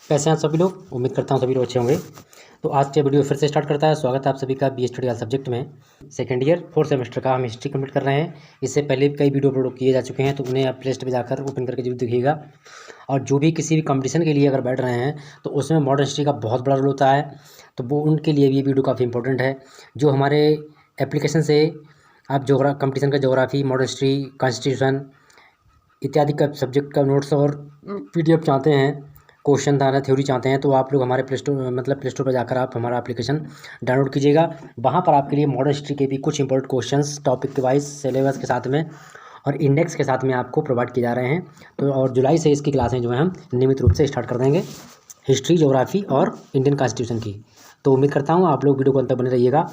कैसे हैं आप सभी लोग। उम्मीद करता हूँ सभी लोग अच्छे होंगे। तो आज के वीडियो फिर से स्टार्ट करता है। स्वागत है आप सभी का बी स्टडी वाले सब्जेक्ट में। सेकेंड ईयर 4th सेमेस्टर का हम हिस्ट्री कंप्लीट कर रहे हैं। इससे पहले भी कई वीडियो अपलोड किए जा चुके हैं, तो उन्हें आप प्ले लिस्ट में जाकर ओपन करके जरूर देखिएगा। और जो भी किसी भी कंपटीशन के लिए अगर बैठ रहे हैं तो उसमें मॉडर्न हिस्ट्री का बहुत बड़ा रोल होता है, तो वो उनके लिए भी ये वीडियो काफ़ी इंपॉर्टेंट है। जो हमारे एप्लीकेशन से आप कंपटीशन का जोग्राफी, मॉडर्न हिस्ट्री, कॉन्स्टिट्यूशन इत्यादि का सब्जेक्ट का नोट्स और PDF चाहते हैं, क्वेश्चन धारा थ्योरी चाहते हैं, तो आप लोग हमारे प्ले स्टोर पर जाकर आप हमारा एप्लीकेशन डाउनलोड कीजिएगा। वहाँ पर आपके लिए मॉडर्न हिस्ट्री के भी कुछ इंपॉर्टेंट क्वेश्चंस टॉपिक के वाइज सिलेबस के साथ में और इंडेक्स के साथ में आपको प्रोवाइड किए जा रहे हैं। तो और जुलाई से इसकी क्लासें जो हैं हम नियमित रूप से स्टार्ट कर देंगे, हिस्ट्री, ज्योग्राफी और इंडियन कॉन्स्टिट्यूशन की। तो उम्मीद करता हूँ आप लोग वीडियो को अंत तक बने रहिएगा।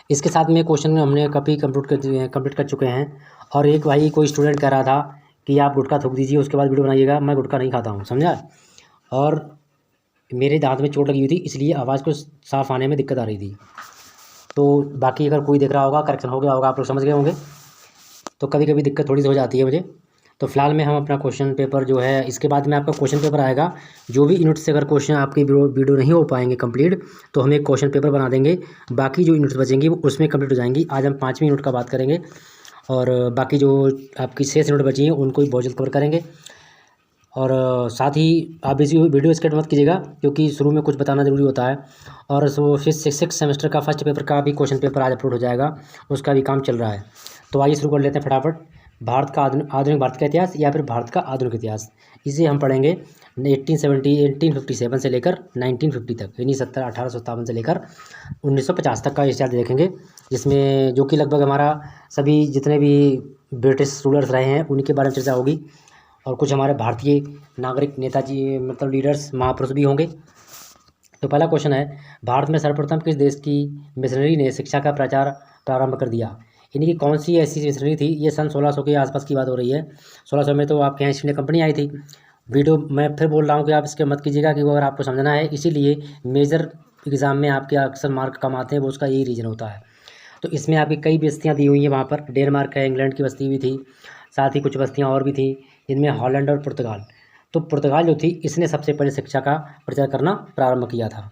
इसके साथ में क्वेश्चन हमने काफ़ी कंप्लीट कर चुके हैं। और एक भाई कोई स्टूडेंट कह रहा था कि आप गुटखा थूक दीजिए उसके बाद वीडियो बनाइएगा। मैं गुटखा नहीं खाता हूँ, समझा। और मेरे दांत में चोट लगी हुई थी, इसलिए आवाज़ को साफ आने में दिक्कत आ रही थी। तो बाकी अगर कोई देख रहा होगा, करेक्शन हो गया होगा, आप लोग समझ गए होंगे। तो कभी कभी दिक्कत थोड़ी सी हो जाती है मुझे। तो फिलहाल में हम अपना क्वेश्चन पेपर जो है, इसके बाद में आपका क्वेश्चन पेपर आएगा। जो भी यूनिट से अगर क्वेश्चन आपकी वीडियो नहीं हो पाएंगे कंप्लीट, तो हम एक क्वेश्चन पेपर बना देंगे। बाकी जो यूनिट्स बचेंगी वो उसमें कंप्लीट हो जाएंगी। आज हम 5वीं यूनिट का बात करेंगे और बाकी जो आपकी 6 यूनिट बची हैं उनको भी बहुत जल्द कवर करेंगे। और साथ ही आप इसी वीडियो स्किप मत कीजिएगा, क्योंकि शुरू में कुछ बताना ज़रूरी होता है। और सो 6th सेमेस्टर का फर्स्ट पेपर का भी क्वेश्चन पेपर आज अपलोड हो जाएगा, उसका भी काम चल रहा है। तो आइए शुरू कर लेते हैं फटाफट। भारत का आधुनिक भारत का इतिहास या फिर भारत का आधुनिक इतिहास, इसे हम पढ़ेंगे 1857 से लेकर 1950 तक, यानी 1857 से लेकर 1950 तक का इतिहास देखेंगे। जिसमें जो कि लगभग हमारा सभी जितने भी ब्रिटिश रूलर्स रहे हैं उनके बारे में चर्चा होगी। और कुछ हमारे भारतीय नागरिक नेताजी, मतलब लीडर्स, महापुरुष भी होंगे। तो पहला क्वेश्चन है, भारत में सर्वप्रथम किस देश की मिशनरी ने शिक्षा का प्रचार प्रारंभ कर दिया। यानी कि कौन सी ऐसी मिशनरी थी। ये सन 1600 के आसपास की बात हो रही है। 1600 में तो आपके यहाँ ईस्ट इंडिया कंपनी आई थी। वीडियो मैं फिर बोल रहा हूँ कि आप इसके मत कीजिएगा, कि वो अगर आपको समझना है, इसीलिए मेजर एग्ज़ाम में आपके अक्सर मार्क कम आते हैं, वो उसका यही रीज़न होता है। तो इसमें आपकी कई बस्तियाँ दी हुई हैं वहाँ पर। डेनमार्क है, इंग्लैंड की बस्ती भी थी, साथ ही कुछ बस्तियाँ और भी थी, जिनमें हॉलैंड और पुर्तगाल। तो पुर्तगाल जो थी, इसने सबसे पहले शिक्षा का प्रचार करना प्रारंभ किया था।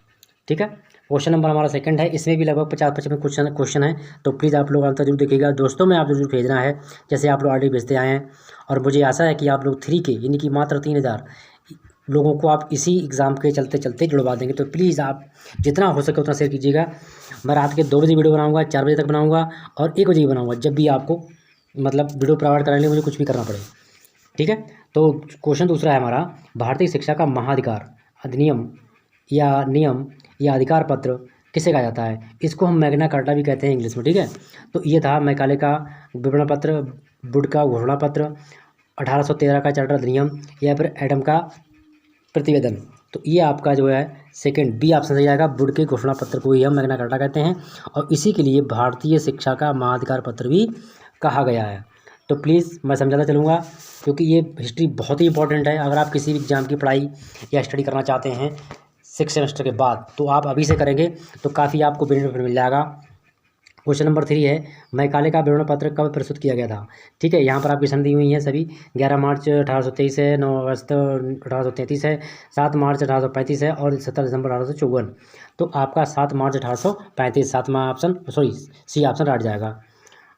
ठीक है। क्वेश्चन नंबर हमारा सेकंड है। इसमें भी लगभग 50-55 क्वेश्चन है, तो प्लीज़ आप लोग आंसर जरूर देखिएगा। दोस्तों में आप जरूर भेजना है, जैसे आप लोग ऑलरेडी भेजते आए हैं। और मुझे आशा है कि आप लोग 3 के, यानी कि मात्र 3000 लोगों को आप इसी एग्ज़ाम के चलते चलते जुड़वा देंगे। तो प्लीज़ आप जितना हो सके उतना शेयर कीजिएगा। मैं रात के 2 बजे वीडियो बनाऊँगा, 4 बजे तक बनाऊँगा और 1 बजे ही बनाऊँगा, जब भी आपको मतलब वीडियो प्रोवाइड कराने के लिए मुझे कुछ भी करना पड़े। ठीक है। तो क्वेश्चन दूसरा है हमारा, भारतीय शिक्षा का महाधिकार अधिनियम या नियम या अधिकार पत्र किसे कहा जाता है। इसको हम मैग्ना कार्टा भी कहते हैं इंग्लिश में। ठीक है। तो ये था मैकाले का विवरण पत्र, वुड का घोषणा पत्र, 1813 का चार्टर अधिनियम, या फिर एडम का प्रतिवेदन। तो ये आपका जो है सेकंड बी ऑप्शन सही जाएगा। वुड के घोषणा पत्र को ही हम मैग्ना कार्टा कहते हैं, और इसी के लिए भारतीय शिक्षा का महाधिकार पत्र भी कहा गया है। तो प्लीज़ मैं समझाता चलूँगा, क्योंकि ये हिस्ट्री बहुत ही इंपॉर्टेंट है। अगर आप किसी भी एग्जाम की पढ़ाई या स्टडी करना चाहते हैं 6 सेमेस्टर के बाद, तो आप अभी से करेंगे तो काफ़ी आपको बेनिफिट मिल जाएगा। क्वेश्चन नंबर 3 है, मैकाले का विवरण पत्र कब प्रस्तुत किया गया था। ठीक है। यहाँ पर आपकी सन दी हुई हैं सभी। 11 मार्च 1823 है, 9 अगस्त 1833 है, 7 मार्च 1835 है और 17 दिसंबर 1854। तो आपका 7 मार्च 1835 सातवां option, sorry C option right जाएगा।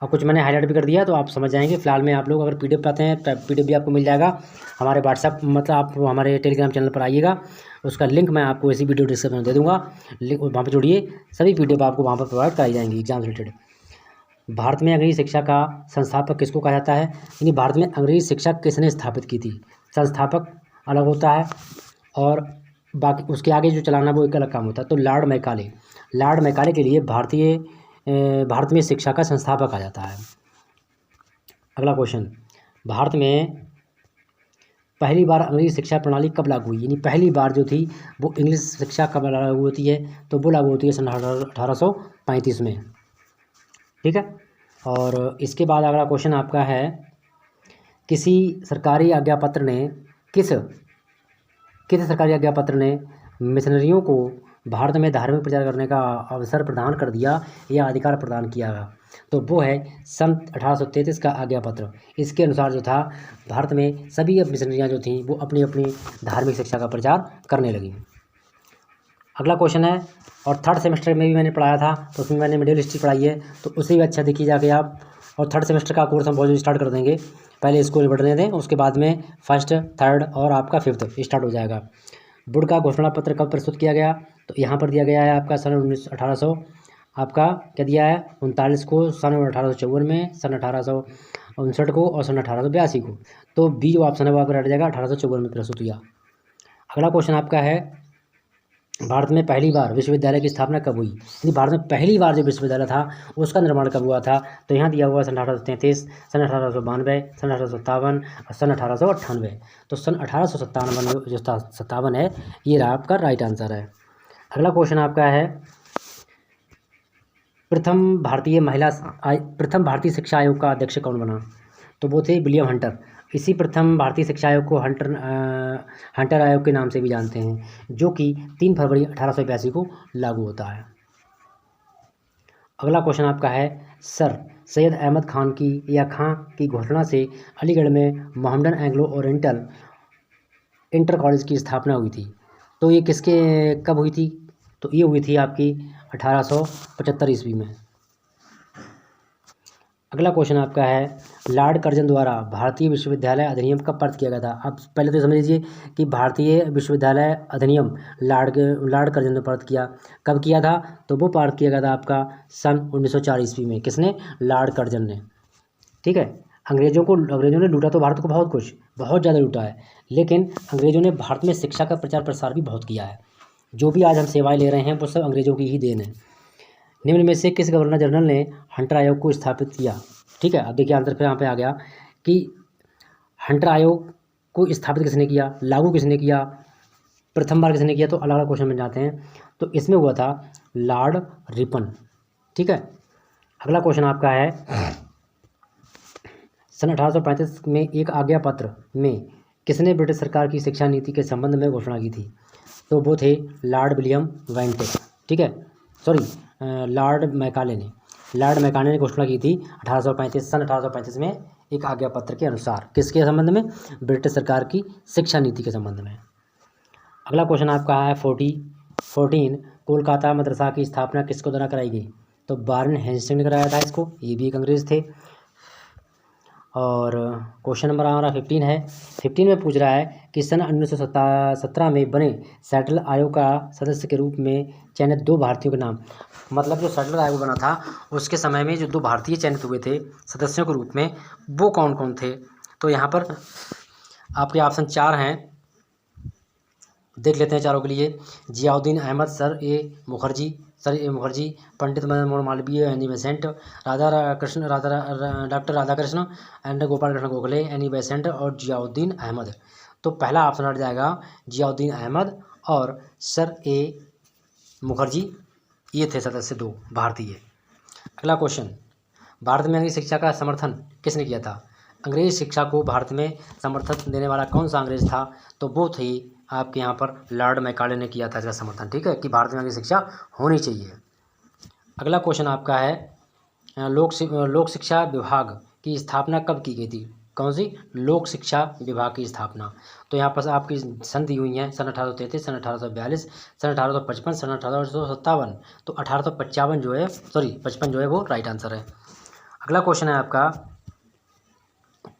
और कुछ मैंने हाईलाइट भी कर दिया, तो आप समझ जाएंगे। फिलहाल में आप लोग अगर PDF चाहते हैं, PDF भी आपको मिल जाएगा हमारे व्हाट्सएप, मतलब आप हमारे टेलीग्राम चैनल पर आइएगा, उसका लिंक मैं आपको इसी वीडियो डिस्क्रिप्शन में दे दूँगा। लिंक वहाँ पर जुड़िए, सभी PDF आपको वहाँ पर प्रोवाइड कराई जाएंगी एग्जाम रिलेटेड। भारत में अंग्रेजी शिक्षा का संस्थापक किसको कहा जाता है, यानी भारत में अंग्रेजी शिक्षा किसने स्थापित की थी। संस्थापक अलग होता है और बाकी उसके आगे जो चलाना वो एक अलग काम होता है। तो लॉर्ड मैकाले के लिए भारत में शिक्षा का संस्थापक कहा जाता है। अगला क्वेश्चन, भारत में पहली बार अंग्रेजी शिक्षा प्रणाली कब लागू हुई, यानी पहली बार जो थी वो इंग्लिश शिक्षा कब लागू होती है। तो वो लागू होती है सन 1835 में। ठीक है। और इसके बाद अगला क्वेश्चन आपका है, किसी सरकारी आज्ञा पत्र ने किस सरकारी आज्ञा पत्र ने मिशनरियों को भारत में धार्मिक प्रचार करने का अवसर प्रदान कर दिया या अधिकार प्रदान किया। तो वो है सन 1833 का आज्ञा पत्र। इसके अनुसार जो था भारत में सभी अब मिशनरियाँ जो थीं वो अपनी अपनी धार्मिक शिक्षा का प्रचार करने लगी। अगला क्वेश्चन है, और थर्ड सेमेस्टर में भी मैंने पढ़ाया था, तो उसमें मैंने मिडिल हिस्ट्री पढ़ाई है, तो उसे भी अच्छा देखिए जाके आप। और थर्ड सेमेस्टर का कोर्स हम बहुत जल्दी स्टार्ट कर देंगे। पहले इसको निपटने दें, उसके बाद में फर्स्ट, थर्ड और आपका फिफ्थ स्टार्ट हो जाएगा। बुड का घोषणा पत्र कब प्रस्तुत किया गया? तो यहाँ पर दिया गया है आपका सन 1800, आपका क्या दिया है 39 को, सन 1854 में, सन 1859 को और सन 1882 को। तो बी जो ऑप्शन है वो आपका रट जाएगा, 1854 में प्रस्तुत हुआ। अगला क्वेश्चन आपका है, भारत में पहली बार विश्वविद्यालय की स्थापना कब हुई? यानी भारत में पहली बार जो विश्वविद्यालय था उसका निर्माण कब हुआ था? तो यहाँ दिया हुआ सन 1833, सन 1892, सन 1857 और सन 1898। तो सन 1857 जो 57 है ये रहा आपका राइट आंसर है। अगला क्वेश्चन आपका है, प्रथम भारतीय शिक्षा आयोग का अध्यक्ष कौन बना? तो वो थे विलियम हंटर। इसी प्रथम भारतीय शिक्षा आयोग को हंटर आयोग के नाम से भी जानते हैं, जो कि 3 फरवरी 1882 को लागू होता है। अगला क्वेश्चन आपका है, सर सैयद अहमद खान की या खां की घोषणा से अलीगढ़ में Mohammedan Anglo oriental inter college की स्थापना हुई थी। तो ये कब हुई थी? तो ये हुई थी आपकी 1875 ईस्वी में। अगला क्वेश्चन आपका है, लॉर्ड कर्जन द्वारा भारतीय विश्वविद्यालय अधिनियम कब पारित किया गया था? आप पहले तो समझ लीजिए कि भारतीय विश्वविद्यालय अधिनियम लॉर्ड कर्जन ने पारित किया। कब किया था? तो वो पारित किया गया था आपका सन 1904 ईस्वी में। किसने? लॉर्ड कर्जन ने। ठीक है। अंग्रेजों ने लूटा तो भारत को बहुत ज़्यादा लूटा है, लेकिन अंग्रेजों ने भारत में शिक्षा का प्रचार प्रसार भी बहुत किया है। जो भी आज हम सेवाएं ले रहे हैं वो सब अंग्रेजों की ही देन है। निम्न में से किस गवर्नर जनरल ने हंटर आयोग को स्थापित किया? ठीक है, अब देखिए आंसर फिर यहाँ पे आ गया कि हंटर आयोग को स्थापित किसने किया, लागू किसने किया, प्रथम बार किसने किया। तो अलग अलग क्वेश्चन में जाते हैं। तो इसमें हुआ था लॉर्ड रिपन। ठीक है। अगला क्वेश्चन आपका है, सन 1835 में एक आज्ञा पत्र में किसने ब्रिटिश सरकार की शिक्षा नीति के संबंध में घोषणा की थी? तो वो थे लॉर्ड विलियम बेंटिक। ठीक है, लॉर्ड मैकाले ने घोषणा की थी 1835 में एक आज्ञा पत्र के अनुसार। किसके संबंध में? ब्रिटिश सरकार की शिक्षा नीति के संबंध में। अगला क्वेश्चन आपका है 14 कोलकाता मदरसा की स्थापना किसको द्वारा कराई गई? तो वारेन हेस्टिंग्स ने कराया था इसको, ये भी एक अंग्रेज थे। और क्वेश्चन नंबर हमारा 15 है। 15 में पूछ रहा है कि सन 1917 में बने सेटल आयोग का सदस्य के रूप में चयनित 2 भारतीयों के नाम। मतलब जो सेटल आयोग बना था उसके समय में जो 2 भारतीय चयनित हुए थे सदस्यों के रूप में, वो कौन कौन थे? तो यहाँ पर आपके ऑप्शन 4 हैं, देख लेते हैं चारों के लिए। Ziauddin Ahmad, sir A Mukherjee, Pandit Madan Mohan Malaviya, Annie Besant, doctor Radhakrishna and Gopal Krishna Gokhale, Annie Besant और जियाउद्दीन अहमद। तो पहला ऑप्शन हट जाएगा जियाउद्दीन अहमद और सर ए मुखर्जी, ये थे सदस्य 2 भारतीय। अगला क्वेश्चन, भारत में अंग्रेजी शिक्षा का समर्थन किसने किया था? अंग्रेज शिक्षा को भारत में समर्थन देने वाला कौन सा अंग्रेज था? तो वो थी आपके यहाँ पर लॉर्ड मैकाले ने किया था इसका समर्थन। ठीक है, कि भारत में अंग्रेजी शिक्षा होनी चाहिए। अगला क्वेश्चन आपका है लोक शिक्षा विभाग की स्थापना कब की गई थी? कौन सी? लोक शिक्षा विभाग की स्थापना। तो यहाँ पर आपकी सन दी हुई है, सन 1833, सन 1842, सन 1855, सन 1857। तो 1855 जो है 55 जो है वो राइट आंसर है। अगला क्वेश्चन है आपका,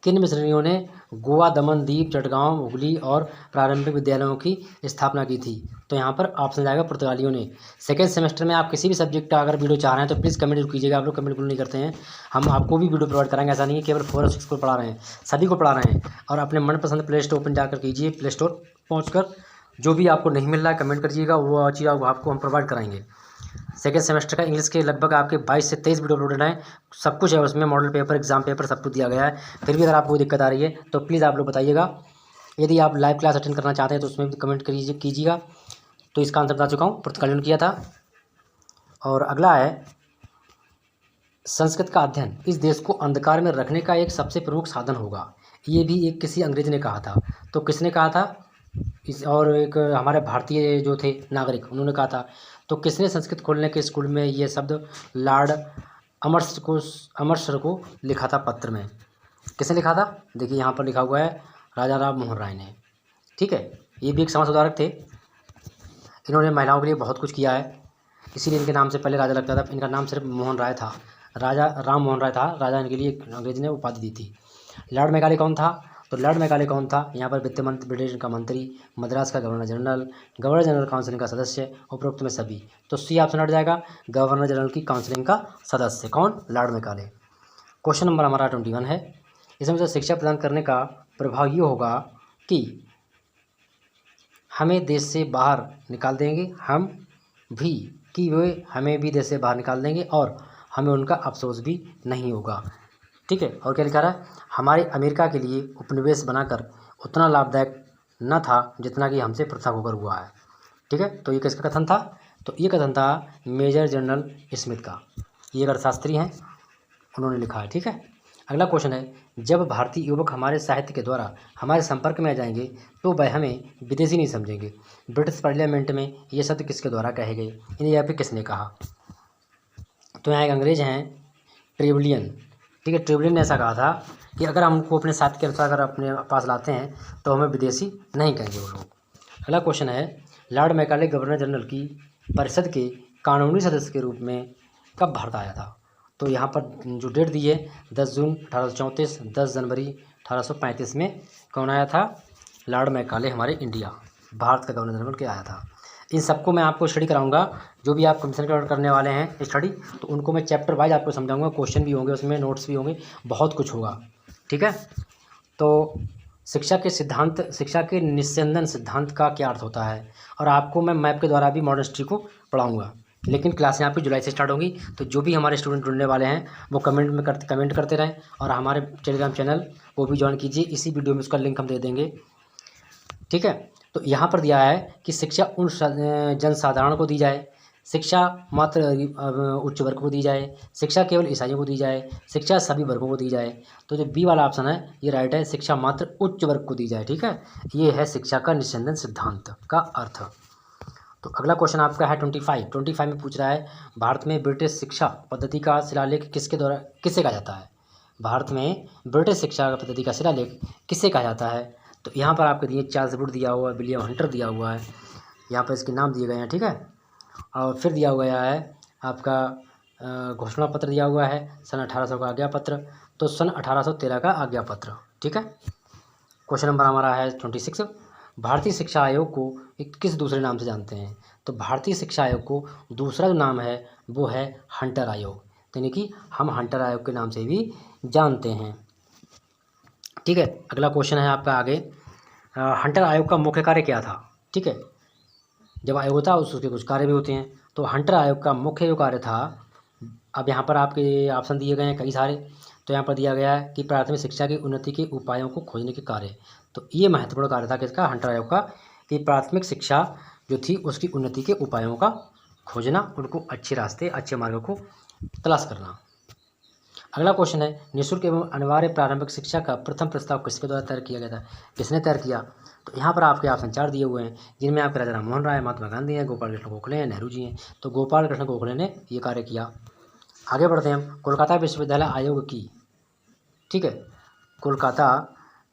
किन मिशनरियों ने गोवा, दमन दीप, चटगांव, हुगली और प्रारंभिक विद्यालयों की स्थापना की थी? तो यहाँ पर ऑप्शन जाएगा पुर्तगालियों ने। सेकेंड सेमेस्टर में आप किसी भी सब्जेक्ट का अगर वीडियो चाह रहे हैं तो प्लीज़ कमेंट कीजिएगा। आप लोग कमेंट बिल्कुल नहीं करते हैं, हम आपको भी वीडियो प्रोवाइड कराएंगे। ऐसा नहीं है केवल 4 और 6 को पढ़ा रहे हैं, सभी को पढ़ा रहे हैं। और अपने मनपसंद प्ले स्टोर ओपन जाकर कीजिए, प्ले स्टोर पहुँच जो भी आपको नहीं मिल रहा है कमेंट करिएगा, वो चीज़ आपको हम प्रोवाइड कराएंगे। सेकेंड सेमेस्टर का इंग्लिश के लगभग आपके 22 से 23 वीडियो अपलोडेड हैं, सब कुछ है उसमें, मॉडल पेपर, एग्जाम पेपर सब कुछ दिया गया है। फिर भी अगर आपको कोई दिक्कत आ रही है तो प्लीज़ आप लोग बताइएगा। यदि आप लाइव क्लास अटेंड करना चाहते हैं तो उसमें भी कमेंट कीजिएगा। तो इसका आंसर बता चुका हूँ, पुर्तगालियों ने किया था। और अगला है, संस्कृत का अध्ययन इस देश को अंधकार में रखने का एक सबसे प्रमुख साधन होगा। ये भी एक किसी अंग्रेज ने कहा था। तो किसने कहा था? और एक हमारे भारतीय जो थे नागरिक, उन्होंने कहा था। तो किसने संस्कृत खोलने के स्कूल में ये शब्द लॉर्ड अमृतसर को लिखा था पत्र में। किसने लिखा था? देखिए यहाँ पर लिखा हुआ है राजा राम मोहन राय ने। ठीक है, ये भी एक समाज सुधारक थे। इन्होंने महिलाओं के लिए बहुत कुछ किया है, इसीलिए इनके नाम से पहले राजा लगता था। इनका नाम सिर्फ मोहन राय था, राजा राम मोहन राय था। राजा इनके लिए अंग्रेज ने उपाधि दी थी। लॉर्ड मैकाले कौन था? तो लॉर्ड मैकाले कौन था? यहाँ पर वित्त मंत्री, ब्रिटेन का मंत्री, मद्रास का गवर्नर जनरल काउंसिल का सदस्य, उपरोक्त में सभी। तो सी ऑप्शन हट जाएगा, गवर्नर जनरल की काउंसिलिंग का सदस्य कौन? Lord Macaulay. क्वेश्चन नंबर हमारा 21 है। इसमें से शिक्षा प्रदान करने का प्रभाव ये होगा कि हमें देश से बाहर निकाल देंगे, हम भी, कि वे हमें भी देश से बाहर निकाल देंगे और हमें उनका अफसोस भी नहीं होगा। ठीक है, और क्या लिखा रहा है? हमारे अमेरिका के लिए उपनिवेश बनाकर उतना लाभदायक न था जितना कि हमसे पृथक होकर हुआ है। ठीक है, तो ये किसका कथन था? तो ये कथन था मेजर जनरल स्मिथ का। ये अर्थशास्त्री हैं, उन्होंने लिखा है। ठीक है, अगला क्वेश्चन है, जब भारतीय युवक हमारे साहित्य के द्वारा हमारे संपर्क में आ जाएंगे तो वह हमें विदेशी नहीं समझेंगे। ब्रिटिश पार्लियामेंट में ये शब्द किसके द्वारा कहे गए? इन्हें यहाँ पे किसने कहा? तो यहाँ एक अंग्रेज हैं, ट्रेवलियन। ठीक है, ट्रेवलियन ने ऐसा कहा था कि अगर हमको अपने साथ के अनुसार अगर अपने पास लाते हैं तो हमें विदेशी नहीं कहेंगे वो लोग। अगला क्वेश्चन है, लॉर्ड मैकाले गवर्नर जनरल की परिषद के कानूनी सदस्य के रूप में कब भारत आया था? तो यहाँ पर जो डेट दी है 10 जून 1834, 10 जनवरी 1835 में कौन आया था? लॉर्ड मैकाले हमारे इंडिया, भारत का गवर्नर जनरल के आया था। इन सबको मैं आपको स्टडी कराऊंगा, जो भी आप कमीशन करने वाले हैं स्टडी, तो उनको मैं चैप्टर वाइज आपको समझाऊंगा। क्वेश्चन भी होंगे उसमें, नोट्स भी होंगे, बहुत कुछ होगा। ठीक है, तो शिक्षा के सिद्धांत, शिक्षा के निस्यंदन सिद्धांत का क्या अर्थ होता है, और आपको मैं मैप के द्वारा भी मॉडर्न हिस्ट्री को पढ़ाऊँगा। लेकिन क्लास यहाँ पे जुलाई से स्टार्ट होगी, तो जो भी हमारे स्टूडेंट जुड़ने वाले हैं वो कमेंट करते रहें, और हमारे टेलीग्राम चैनल वो भी ज्वाइन कीजिए। इसी वीडियो में उसका लिंक हम दे देंगे। ठीक है, तो यहाँ पर दिया है कि शिक्षा उन जनसाधारण को दी जाए, शिक्षा मात्र उच्च वर्ग को दी जाए, शिक्षा केवल ईसाइयों को दी जाए, शिक्षा सभी वर्गों को दी जाए। तो जो बी वाला ऑप्शन है ये राइट है, शिक्षा मात्र उच्च वर्ग को दी जाए। ठीक है, ये है शिक्षा का निस्यंदन सिद्धांत का अर्थ। तो अगला क्वेश्चन आपका है 25 में पूछ रहा है, भारत में ब्रिटिश शिक्षा पद्धति का शिलालेख किसके द्वारा किसे कहा जाता है? भारत में ब्रिटिश शिक्षा पद्धति का शिलालेख किसे कहा जाता है? तो यहाँ पर आपके दिए चार्ल्स वुड दिया हुआ है, विलियम हंटर दिया हुआ है, यहाँ पर इसके नाम दिए गए हैं। ठीक है, और फिर दिया गया है आपका घोषणा पत्र दिया हुआ है सन 1800 का आज्ञा पत्र, तो सन 1813 का आज्ञा पत्र। ठीक है, क्वेश्चन नंबर हमारा है 26, भारतीय शिक्षा आयोग को किस दूसरे नाम से जानते हैं? तो भारतीय शिक्षा आयोग को दूसरा जो नाम है वो है हंटर आयोग, यानी कि हम हंटर आयोग के नाम से भी जानते हैं। ठीक है, अगला क्वेश्चन है आपका आगे, हंटर आयोग का मुख्य कार्य क्या था? ठीक है, जब आयोग होता है उसके कुछ कार्य भी होते हैं। तो हंटर आयोग का मुख्य जो कार्य था, अब यहाँ पर आपके ऑप्शन दिए गए हैं कई सारे। तो यहाँ पर दिया गया है कि प्राथमिक शिक्षा की उन्नति के उपायों को खोजने के कार्य। तो ये महत्वपूर्ण कार्य था किसका? हंटर आयोग का, कि प्राथमिक शिक्षा जो थी उसकी उन्नति के उपायों का खोजना, उनको अच्छे रास्ते, अच्छे मार्गों को तलाश करना। अगला क्वेश्चन है, निःशुल्क एवं अनिवार्य प्रारंभिक शिक्षा का प्रथम प्रस्ताव किसके द्वारा तैयार किया गया था? किसने तैयार किया? तो यहाँ पर आपके ऑप्शन 4 दिए हुए हैं, जिनमें आपके राजा राम मोहन राय, महात्मा गांधी हैं, गोपाल कृष्ण गोखले हैं, नेहरू जी हैं। तो गोपाल कृष्ण गोखले ने ये कार्य किया। आगे बढ़ते हैं हम, कोलकाता विश्वविद्यालय आयोग की, ठीक है, कोलकाता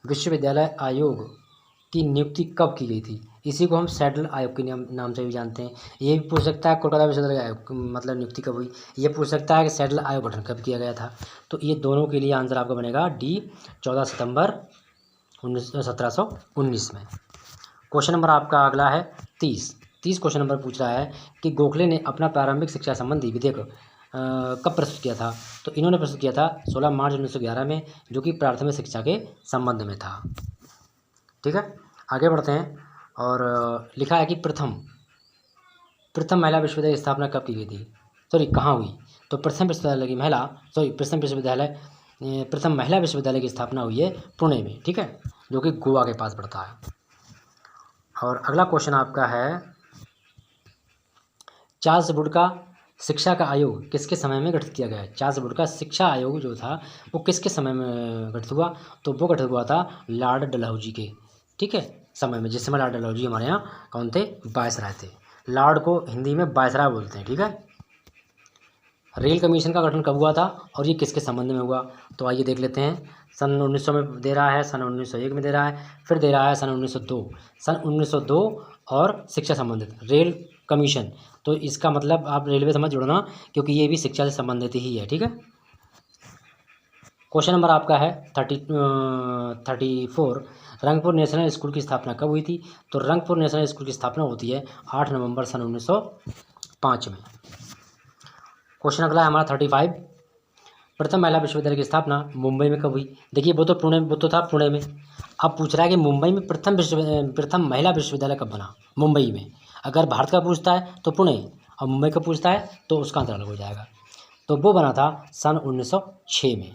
विश्वविद्यालय आयोग की नियुक्ति कब की गई थी? इसी को हम सैडल आयोग के नाम से भी जानते हैं। ये भी पूछ सकता है कोलकाता विश्वविद्यालय आयोग मतलब नियुक्ति कब हुई, ये पूछ सकता है कि सैडल आयोग गठन कब किया गया था। तो ये दोनों के लिए आंसर आपका बनेगा डी, 14 सितंबर 1719 में। क्वेश्चन नंबर आपका अगला है 30 क्वेश्चन नंबर पूछ रहा है कि गोखले ने अपना प्रारंभिक शिक्षा संबंधी विधेयक कब प्रस्तुत किया था? तो इन्होंने प्रस्तुत किया था 16 मार्च 1911 में, जो कि प्राथमिक शिक्षा के संबंध में था। ठीक है, आगे बढ़ते हैं, और लिखा है कि प्रथम महिला विश्वविद्यालय की स्थापना कब की गई थी? सॉरी, कहाँ हुई? तो प्रथम महिला विश्वविद्यालय की स्थापना हुई है पुणे में, ठीक है, जो कि गोवा के पास पड़ता है। और अगला क्वेश्चन आपका है, चार्ल्स वुड का शिक्षा का आयोग किसके समय में गठित किया गया है? चार्ल्स वुड का शिक्षा आयोग जो था वो किसके समय में गठित हुआ? तो वो गठित हुआ था लॉर्ड डलहौजी के, ठीक है, समय में, जिस समय लॉर्ड डलहौजी हमारे यहाँ कौन थे? वायसराय थे। लॉर्ड को हिंदी में वायसराय बोलते हैं, ठीक है। रेल कमीशन का गठन कब हुआ था और ये किसके संबंध में हुआ? तो आइए देख लेते हैं। सन 1900 में दे रहा है, सन 1901 में दे रहा है, फिर दे रहा है सन 1902। सन 1902 और शिक्षा संबंधित रेल कमीशन, तो इसका मतलब आप रेलवे समझ जुड़ना, क्योंकि ये भी शिक्षा से संबंधित ही है। ठीक है। क्वेश्चन नंबर आपका है 34। रंगपुर नेशनल स्कूल की स्थापना कब हुई थी? तो रंगपुर नेशनल स्कूल की स्थापना होती है 8 नवंबर सन 1905 में। क्वेश्चन अगला है हमारा 35। प्रथम महिला विश्वविद्यालय की स्थापना मुंबई में कब हुई? देखिए वो तो था पुणे में। अब पूछ रहा है कि मुंबई में प्रथम महिला विश्वविद्यालय कब बना? मुंबई में। अगर भारत का पूछता है तो पुणे, और मुंबई का पूछता है तो उसका आंसर अलग हो जाएगा। तो वो बना था सन 1906 में।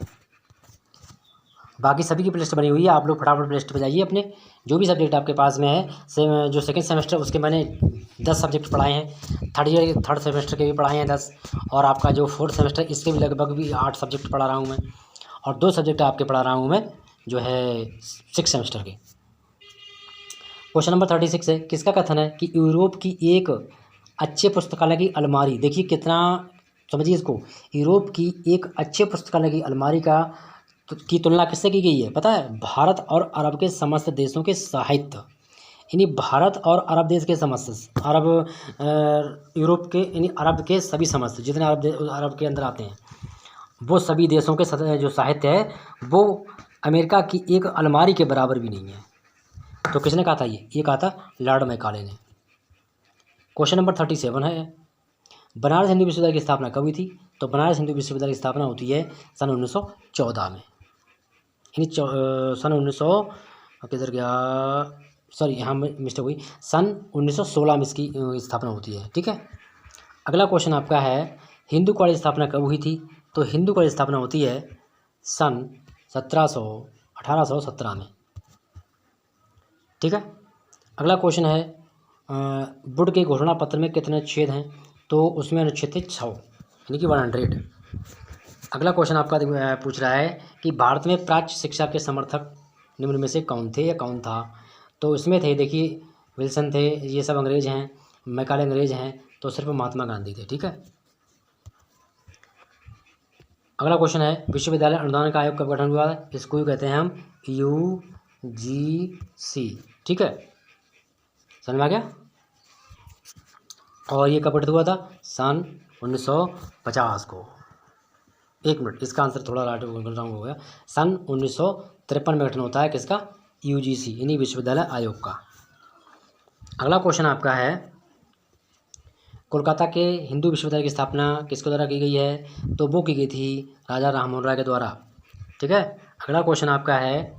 बाकी सभी की प्लेलिस्ट बनी हुई है, आप लोग फटाफट प्लेलिस्ट पर जाइए अपने, जो भी सब्जेक्ट आपके पास में है। जो सेकंड सेमेस्टर उसके मैंने 10 सब्जेक्ट पढ़ाए हैं, थर्ड सेमेस्टर के भी पढ़ाए हैं 10, और आपका जो फोर्थ सेमेस्टर इसके भी लगभग भी 8 सब्जेक्ट पढ़ा रहा हूँ मैं, और 2 सब्जेक्ट आपके पढ़ा रहा हूँ मैं जो है 6 सेमेस्टर के। क्वेश्चन नंबर 36 है, किसका कथन है कि यूरोप की एक अच्छे पुस्तकालय की अलमारी, देखिए कितना, समझिए इसको, यूरोप की एक अच्छे पुस्तकालय की अलमारी की तुलना किससे की गई है पता है? भारत और अरब के समस्त देशों के साहित्य, यानी भारत और अरब देश के समस्त, यूरोप के यानी अरब के सभी समस्त जितने अरब के अंदर आते हैं, वो सभी देशों के जो साहित्य है वो अमेरिका की एक अलमारी के बराबर भी नहीं है। तो किसने कहा था? ये कहा था लॉर्ड मैकाले ने। क्वेश्चन नंबर 37 है, बनारस हिंदू विश्वविद्यालय की स्थापना कब हुई थी? तो बनारस हिंदू विश्वविद्यालय की स्थापना होती है सन 1914 में, यानी सन 1900 किधर गया, सॉरी यहाँ मिस्टेक हुई, सन 1916 में इसकी स्थापना होती है। ठीक है। अगला क्वेश्चन आपका है, हिंदू कॉलेज स्थापना कब हुई थी? तो हिंदू कॉलेज स्थापना होती है सन 1817 में। ठीक है। अगला क्वेश्चन है, वुड के घोषणा पत्र में कितने अनुच्छेद हैं? तो उसमें अनुच्छेद थे 6, यानी कि 100। अगला क्वेश्चन आपका पूछ रहा है कि भारत में प्राच्य शिक्षा के समर्थक निम्न में से कौन थे या कौन था? तो इसमें थे, देखिए विल्सन थे, ये सब अंग्रेज हैं, मैकाले अंग्रेज हैं, तो सिर्फ महात्मा गांधी थे। ठीक है। अगला क्वेश्चन है, विश्वविद्यालय अनुदान का आयोग कब गठन हुआ है? इसको कहते हैं हम UGC। ठीक है, समझ में आ गया? और ये कब गठित हुआ था? सन 1950 को। 1 मिनट, इसका आंसर थोड़ा रॉन्ग हो गया। सन 1953 में गठन होता है किसका? UGC यानी विश्वविद्यालय आयोग का। अगला क्वेश्चन आपका है, कोलकाता के हिंदू विश्वविद्यालय की स्थापना किसके द्वारा की गई है? तो वो की गई थी राजा राममोहन राय के द्वारा। ठीक है। अगला क्वेश्चन आपका है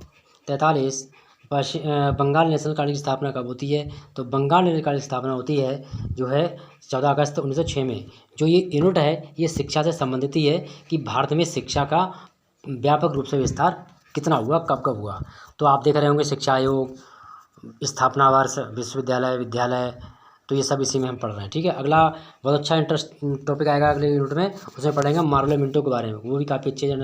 43, बंगाल नेशनल कॉलेज की स्थापना कब होती है? तो बंगाल नेशनल कॉलेज की स्थापना होती है जो है 14 अगस्त 1906 में। जो ये यूनिट है ये शिक्षा से संबंधित ही है कि भारत में शिक्षा का व्यापक रूप से विस्तार कितना हुआ, कब कब हुआ। तो आप देख रहे होंगे शिक्षा आयोग, स्थापना वर्ष, विश्वविद्यालय, विद्यालय, तो ये सब इसी में हम पढ़ रहे हैं। ठीक है। अगला बहुत अच्छा इंटरेस्ट टॉपिक आएगा अगले यूनिट में, उसमें पढ़ेंगे मार्लो मिंटो के बारे में। वो भी काफ़ी अच्छे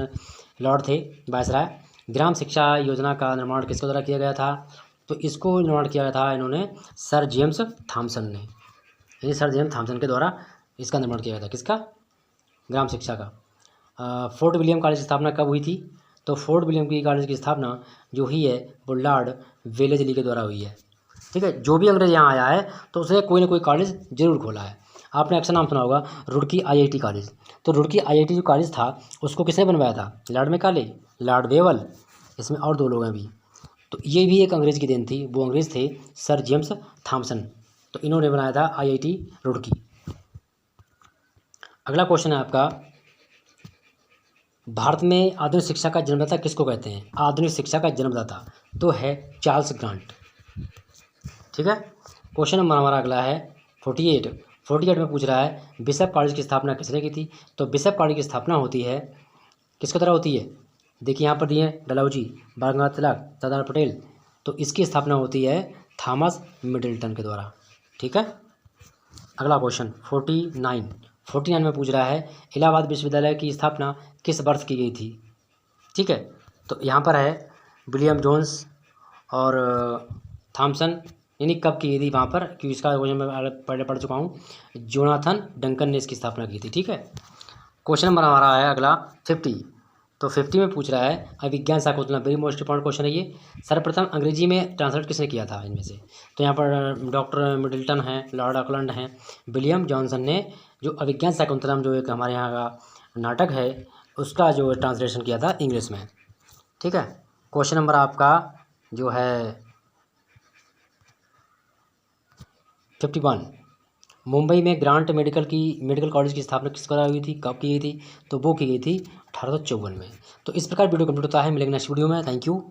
लॉर्ड थे, वायसराय। ग्राम शिक्षा योजना का निर्माण किसके द्वारा किया गया था? तो इसको निर्माण किया गया था इन्होंने सर जेम्स थॉमसन ने, यानी सर जेम्स थॉमसन के द्वारा इसका निर्माण किया गया था। किसका? ग्राम शिक्षा का। फोर्ट विलियम कॉलेज की स्थापना कब हुई थी? तो फोर्ट विलियम की कॉलेज की स्थापना जो हुई है वो लॉर्ड वेलेस्ली के द्वारा हुई है। ठीक है। जो भी अंग्रेज यहाँ आया है तो उसने कोई ना कोई कॉलेज जरूर खोला है। आपने अक्सर नाम सुना होगा रुड़की IIT कॉलेज। तो रुड़की IIT जो कॉलेज था उसको किसने बनवाया था? लॉर्ड मैकाले, लॉर्ड वेवल, इसमें और 2 लोग हैं भी। तो ये भी एक अंग्रेज की देन थी। वो अंग्रेज थे सर जेम्स थॉमसन, तो इन्होंने बनाया था IIT रुड़की। अगला क्वेश्चन है आपका, भारत में आधुनिक शिक्षा का जन्मदाता किसको कहते हैं? आधुनिक शिक्षा का जन्मदाता तो है चार्ल्स ग्रांट। ठीक है। क्वेश्चन नंबर हमारा अगला है 48 में पूछ रहा है बिशप कॉलेज की स्थापना किसने की थी? तो बिशप कॉलेज की स्थापना होती है किसके द्वारा होती है? देखिए यहाँ पर दिए डलहौजी, बाल तिलक, सरदार पटेल, तो इसकी स्थापना होती है थॉमस मिडल्टन के द्वारा। ठीक है। अगला क्वेश्चन 49 में पूछ रहा है इलाहाबाद विश्वविद्यालय की स्थापना किस वर्ष की गई थी? ठीक है। तो यहाँ पर है विलियम जोन्स और थॉमसन, यानी कब की थी वहाँ पर, क्योंकि इसका क्वेश्चन मैं पहले पढ़ चुका हूँ। जोनाथन डंकन ने इसकी स्थापना की थी। ठीक है। क्वेश्चन नंबर हमारा है अगला 50। तो 50 में पूछ रहा है Abhijnana Shakuntalam, very most important question है ये। सर्वप्रथम अंग्रेजी में ट्रांसलेट किसने किया था इनमें से? तो यहाँ पर डॉक्टर मिडल्टन हैं, लॉर्ड ऑकलैंड हैं, विलियम जॉनसन ने जो अभिज्ञान शाकुंतलम जो एक हमारे यहाँ का नाटक है उसका जो ट्रांसलेशन किया था इंग्लिश में। ठीक है। क्वेश्चन नंबर आपका जो है 51, मुंबई में ग्रांट मेडिकल कॉलेज की स्थापना किस द्वारा हुई थी, कब की गई थी? तो वो की गई थी 1854 में। तो इस प्रकार वीडियो कंप्लीट होता है। मिलेंगे नेक्स्ट वीडियो में। Thank you.